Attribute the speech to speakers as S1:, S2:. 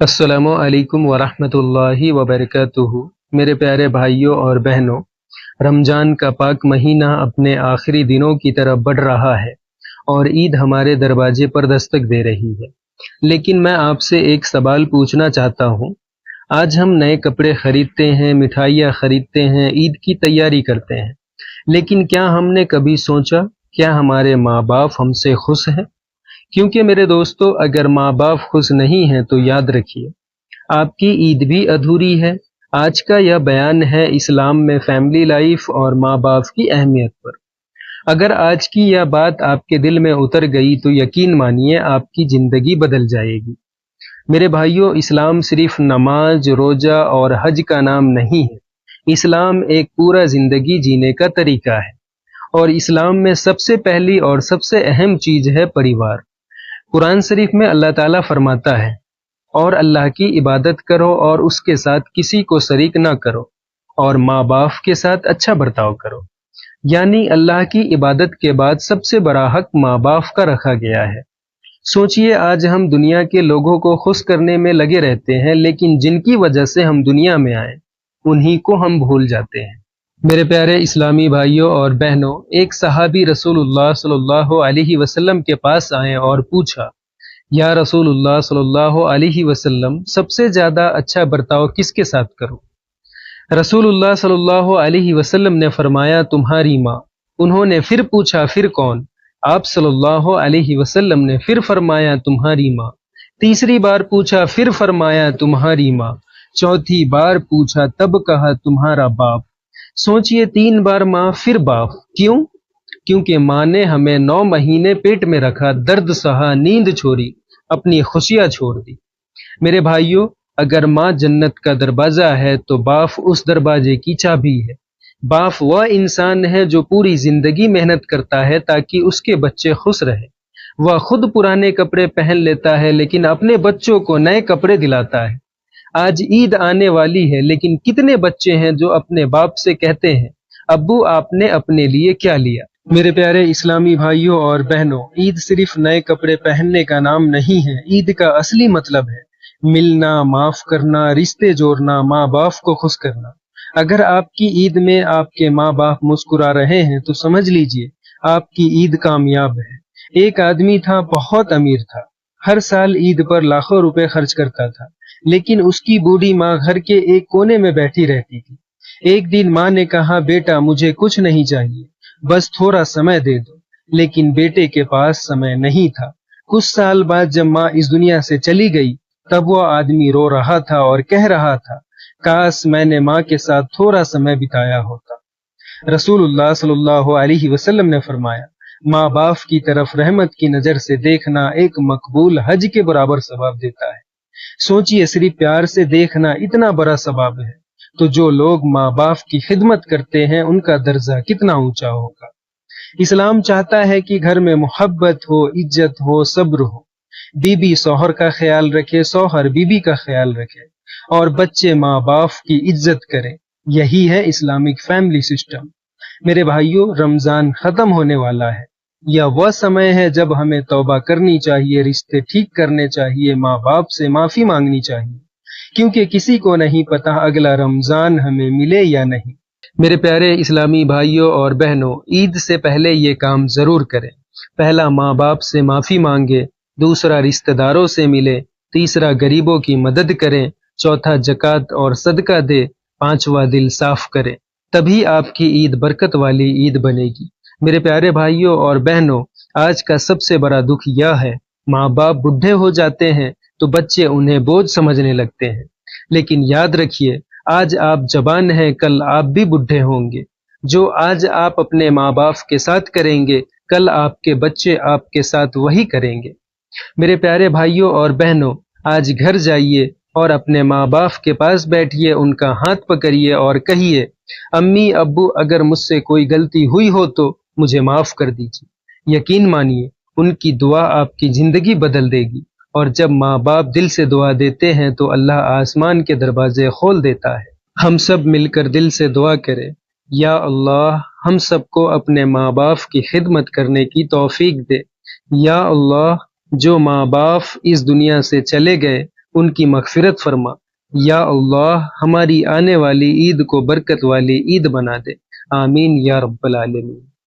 S1: السلام علیکم ورحمۃ اللہ وبرکاتہ۔ میرے پیارے بھائیوں اور بہنوں، رمضان کا پاک مہینہ اپنے آخری دنوں کی طرف بڑھ رہا ہے اور عید ہمارے دروازے پر دستک دے رہی ہے۔ لیکن میں آپ سے ایک سوال پوچھنا چاہتا ہوں۔ آج ہم نئے کپڑے خریدتے ہیں، مٹھائیاں خریدتے ہیں، عید کی تیاری کرتے ہیں، لیکن کیا ہم نے کبھی سوچا کیا ہمارے ماں باپ ہم سے خوش ہیں؟ کیونکہ میرے دوستو، اگر ماں باپ خوش نہیں ہیں تو یاد رکھیے آپ کی عید بھی ادھوری ہے۔ آج کا یہ بیان ہے اسلام میں فیملی لائف اور ماں باپ کی اہمیت پر۔ اگر آج کی یہ بات آپ کے دل میں اتر گئی تو یقین مانیے آپ کی زندگی بدل جائے گی۔ میرے بھائیوں، اسلام صرف نماز، روزہ اور حج کا نام نہیں ہے۔ اسلام ایک پورا زندگی جینے کا طریقہ ہے، اور اسلام میں سب سے پہلی اور سب سے اہم چیز ہے پریوار۔ قرآن شریف میں اللہ تعالیٰ فرماتا ہے، اور اللہ کی عبادت کرو اور اس کے ساتھ کسی کو شریک نہ کرو، اور ماں باپ کے ساتھ اچھا برتاؤ کرو۔ یعنی اللہ کی عبادت کے بعد سب سے بڑا حق ماں باپ کا رکھا گیا ہے۔ سوچئے، آج ہم دنیا کے لوگوں کو خوش کرنے میں لگے رہتے ہیں، لیکن جن کی وجہ سے ہم دنیا میں آئے انہی کو ہم بھول جاتے ہیں۔ میرے پیارے اسلامی بھائیوں اور بہنوں، ایک صحابی رسول اللہ صلی اللہ علیہ وسلم کے پاس آئے اور پوچھا، یا رسول اللہ صلی اللہ علیہ وسلم، سب سے زیادہ اچھا برتاؤ کس کے ساتھ کروں؟ رسول اللہ صلی اللہ علیہ وسلم نے فرمایا، تمہاری ماں۔ انہوں نے پھر پوچھا، پھر کون؟ آپ صلی اللہ علیہ وسلم نے پھر فرمایا، تمہاری ماں۔ تیسری بار پوچھا، پھر فرمایا، تمہاری ماں۔ چوتھی بار پوچھا، تب کہا، تمہارا باپ۔ سوچئے، 3 بار ماں پھر باپ۔ کیوں؟ کیونکہ ماں نے ہمیں 9 مہینے پیٹ میں رکھا، درد سہا، نیند چھوڑی، اپنی خوشیاں چھوڑ دی۔ میرے بھائیوں، اگر ماں جنت کا دروازہ ہے تو باپ اس دروازے کی چابی ہے۔ باپ وہ انسان ہے جو پوری زندگی محنت کرتا ہے تاکہ اس کے بچے خوش رہیں۔ وہ خود پرانے کپڑے پہن لیتا ہے لیکن اپنے بچوں کو نئے کپڑے دلاتا ہے۔ آج عید آنے والی ہے، لیکن کتنے بچے ہیں جو اپنے باپ سے کہتے ہیں، ابو آپ نے اپنے لیے کیا لیا؟ میرے پیارے اسلامی بھائیوں اور بہنوں، عید صرف نئے کپڑے پہننے کا نام نہیں ہے۔ عید کا اصلی مطلب ہے ملنا، معاف کرنا، رشتے جوڑنا، ماں باپ کو خوش کرنا۔ اگر آپ کی عید میں آپ کے ماں باپ مسکرا رہے ہیں تو سمجھ لیجئے آپ کی عید کامیاب ہے۔ ایک آدمی تھا، بہت امیر تھا، ہر سال عید پر لاکھوں روپے خرچ کرتا تھا، لیکن اس کی بوڑھی ماں گھر کے ایک کونے میں بیٹھی رہتی تھی۔ ایک دن ماں نے کہا، بیٹا مجھے کچھ نہیں چاہیے، بس تھوڑا سمے دے دو۔ لیکن بیٹے کے پاس سمے نہیں تھا۔ کچھ سال بعد جب ماں اس دنیا سے چلی گئی تب وہ آدمی رو رہا تھا اور کہہ رہا تھا، کاش میں نے ماں کے ساتھ تھوڑا سمے بتایا ہوتا۔ رسول اللہ صلی اللہ علیہ وسلم نے فرمایا، ماں باپ کی طرف رحمت کی نظر سے دیکھنا ایک مقبول حج کے برابر ثواب دیتا ہے۔ سوچئے، صرف پیار سے دیکھنا اتنا بڑا ثواب ہے، تو جو لوگ ماں باپ کی خدمت کرتے ہیں ان کا درجہ کتنا اونچا ہوگا۔ اسلام چاہتا ہے کہ گھر میں محبت ہو، عزت ہو، صبر ہو۔ بیوی شوہر کا خیال رکھے، شوہر بیوی کا خیال رکھے، اور بچے ماں باپ کی عزت کریں۔ یہی ہے اسلامک فیملی سسٹم۔ میرے بھائیوں، رمضان ختم ہونے والا ہے۔ یہ وہ سمے ہے جب ہمیں توبہ کرنی چاہیے، رشتے ٹھیک کرنے چاہیے، ماں باپ سے معافی مانگنی چاہیے، کیونکہ کسی کو نہیں پتا اگلا رمضان ہمیں ملے یا نہیں۔ میرے پیارے اسلامی بھائیوں اور بہنوں، عید سے پہلے یہ کام ضرور کریں۔ پہلا، ماں باپ سے معافی مانگے۔ دوسرا، رشتہ داروں سے ملے۔ تیسرا، غریبوں کی مدد کریں۔ چوتھا، زکوٰۃ اور صدقہ دے۔ پانچواں، دل صاف کریں۔ تبھی آپ کی عید برکت والی عید بنے گی۔ میرے پیارے بھائیوں اور بہنوں، آج کا سب سے بڑا دکھ یہ ہے، ماں باپ بوڑھے ہو جاتے ہیں تو بچے انہیں بوجھ سمجھنے لگتے ہیں۔ لیکن یاد رکھیے، آج آپ جوان ہیں، کل آپ بھی بوڑھے ہوں گے۔ جو آج آپ اپنے ماں باپ کے ساتھ کریں گے، کل آپ کے بچے آپ کے ساتھ وہی کریں گے۔ میرے پیارے بھائیوں اور بہنوں، آج گھر جائیے اور اپنے ماں باپ کے پاس بیٹھیے، ان کا ہاتھ پکڑیے اور کہیے، امی ابو، اگر مجھ سے کوئی غلطی ہوئی ہو تو مجھے معاف کر دیجیے۔ یقین مانیے، ان کی دعا آپ کی زندگی بدل دے گی، اور جب ماں باپ دل سے دعا دیتے ہیں تو اللہ آسمان کے دروازے کھول دیتا ہے۔ ہم سب مل کر دل سے دعا کریں، یا اللہ ہم سب کو اپنے ماں باپ کی خدمت کرنے کی توفیق دے۔ یا اللہ، جو ماں باپ اس دنیا سے چلے گئے ان کی مغفرت فرما۔ یا اللہ ہماری آنے والی عید کو برکت والی عید بنا دے، آمین یا رب العالمین۔